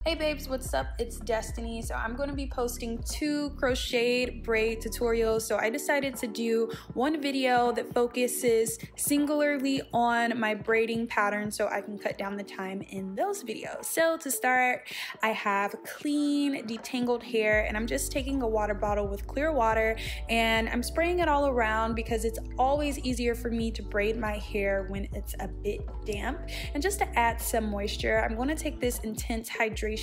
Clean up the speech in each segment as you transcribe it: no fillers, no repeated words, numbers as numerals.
Hey babes, what's up? It's Destiny. So I'm going to be posting 2 crochet braid tutorials. So I decided to do one video that focuses singularly on my braiding pattern so I can cut down the time in those videos. So to start, I have clean, detangled hair, and I'm just taking a water bottle with clear water and I'm spraying it all around because it's always easier for me to braid my hair when it's a bit damp. And just to add some moisture, I'm going to take this Intense Hydration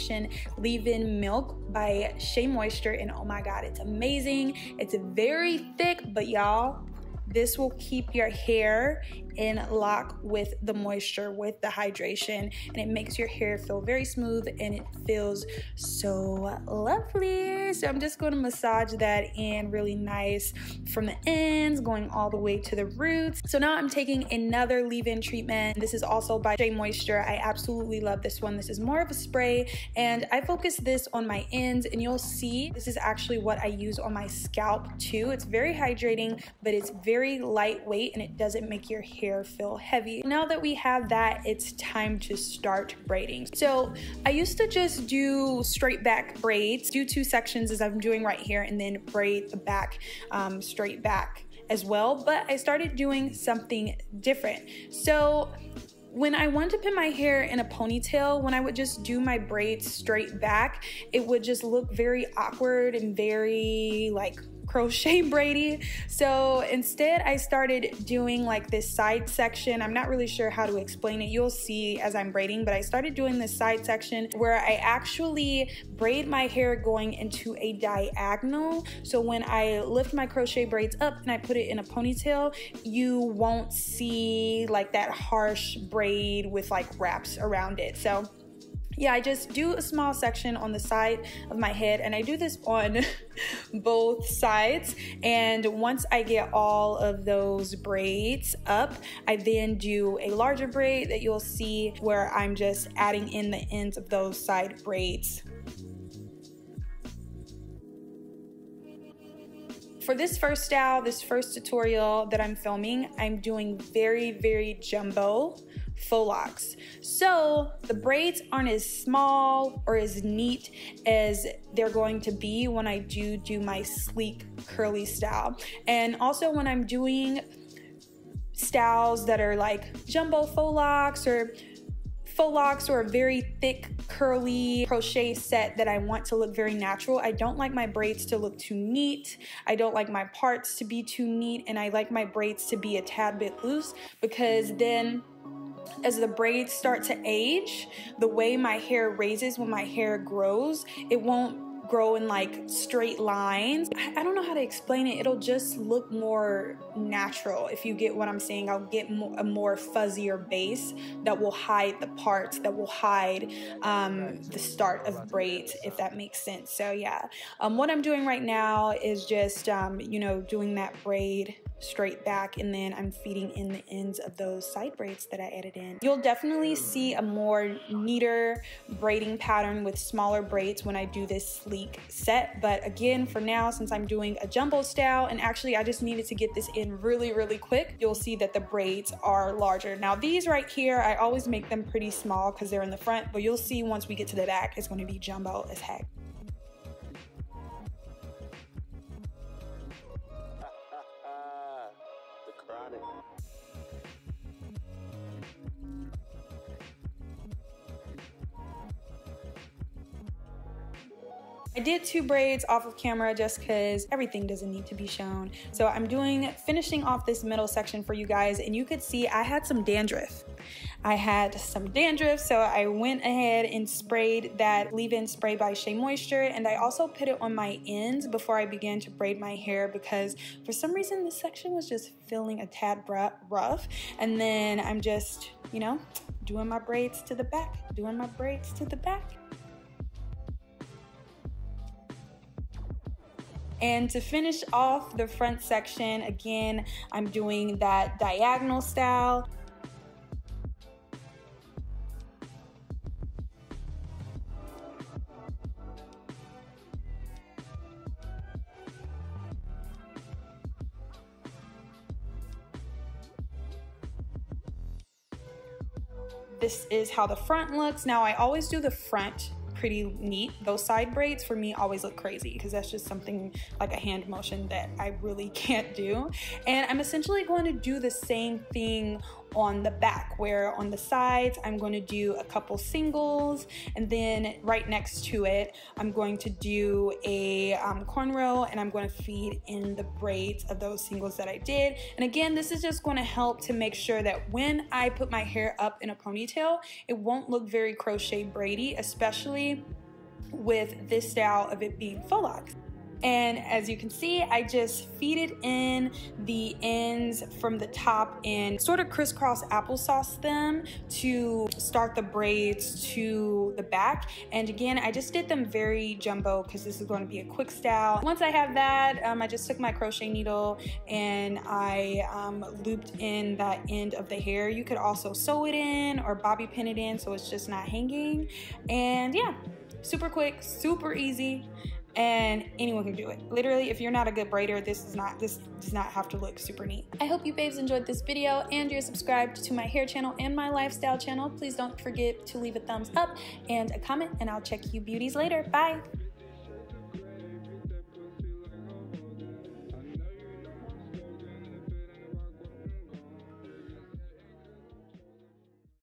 Leave-In Milk by Shea Moisture, and oh my god, it's amazing. It's very thick, but y'all, this will keep your hair in lock with the moisture, with the hydration, and it makes your hair feel very smooth and it feels so lovely. So I'm just going to massage that in really nice from the ends going all the way to the roots. So now I'm taking another leave-in treatment. This is also by Shea Moisture. I absolutely love this one. This is more of a spray and I focus this on my ends, and you'll see this is actually what I use on my scalp too. It's very hydrating, but it's very lightweight and it doesn't make your hair feel heavy. Now that we have that, it's time to start braiding. So I used to just do straight back braids, do 2 sections as I'm doing right here, and then braid the back straight back as well, but I started doing something different. So when I wanted to pin my hair in a ponytail, when I would just do my braids straight back, it would just look very awkward and very like crochet braidy. So instead I started doing like this side section. I'm not really sure how to explain it. You'll see as I'm braiding, but I started doing this side section where I actually braid my hair going into a diagonal. So when I lift my crochet braids up and I put it in a ponytail, you won't see like that harsh braid with like wraps around it. So yeah, I just do a small section on the side of my head, and I do this on both sides. And once I get all of those braids up, I then do a larger braid that you'll see where I'm just adding in the ends of those side braids. For this first style, this first tutorial that I'm filming, I'm doing very jumbo faux locks. So the braids aren't as small or as neat as they're going to be when I do my sleek curly style. And also when I'm doing styles that are like jumbo faux locks or a very thick curly crochet set that I want to look very natural, I don't like my braids to look too neat. I don't like my parts to be too neat, and I like my braids to be a tad bit loose, because then as the braids start to age, the way my hair raises when my hair grows, it won't grow in like straight lines. I don't know how to explain it. It'll just look more natural, if you get what I'm saying. I'll get a more fuzzier base that will hide the parts, that will hide the start of braids, if that makes sense. So yeah, what I'm doing right now is just you know, doing that braid straight back, and then I'm feeding in the ends of those side braids that I added in. You'll definitely see a more neater braiding pattern with smaller braids when I do this sleek set, but again, for now, since I'm doing a jumbo style, and actually I just needed to get this in really quick, you'll see that the braids are larger. Now these right here, I always make them pretty small because they're in the front, but you'll see once we get to the back, it's going to be jumbo as heck. I did 2 braids off of camera just because everything doesn't need to be shown. So I'm finishing off this middle section for you guys, and you could see I had some dandruff. So I went ahead and sprayed that leave-in spray by Shea Moisture, and I also put it on my ends before I began to braid my hair because for some reason this section was just feeling a tad rough. And then I'm just, you know, doing my braids to the back. And to finish off the front section, again, I'm doing that diagonal style. This is how the front looks. Now I always do the front pretty neat. Those side braids for me always look crazy because that's just something like a hand motion that I really can't do. And I'm essentially going to do the same thing on the back, where on the sides I'm going to do a couple singles, and then right next to it I'm going to do a cornrow, and I'm going to feed in the braids of those singles that I did. And again, this is just going to help to make sure that when I put my hair up in a ponytail, it won't look very crochet braidy, especially with this style of it being faux locks. And as you can see, I just feeded in the ends from the top and sort of crisscross applesauce them to start the braids to the back. And again, I just did them very jumbo because this is going to be a quick style. Once I have that, I just took my crochet needle and I looped in that end of the hair. You could also sew it in or bobby pin it in so it's just not hanging. And yeah, super quick, super easy. And anyone can do it. Literally, if you're not a good braider, this does not have to look super neat. I hope you babes enjoyed this video and you're subscribed to my hair channel and my lifestyle channel. Please don't forget to leave a thumbs up and a comment, and I'll check you beauties later. Bye.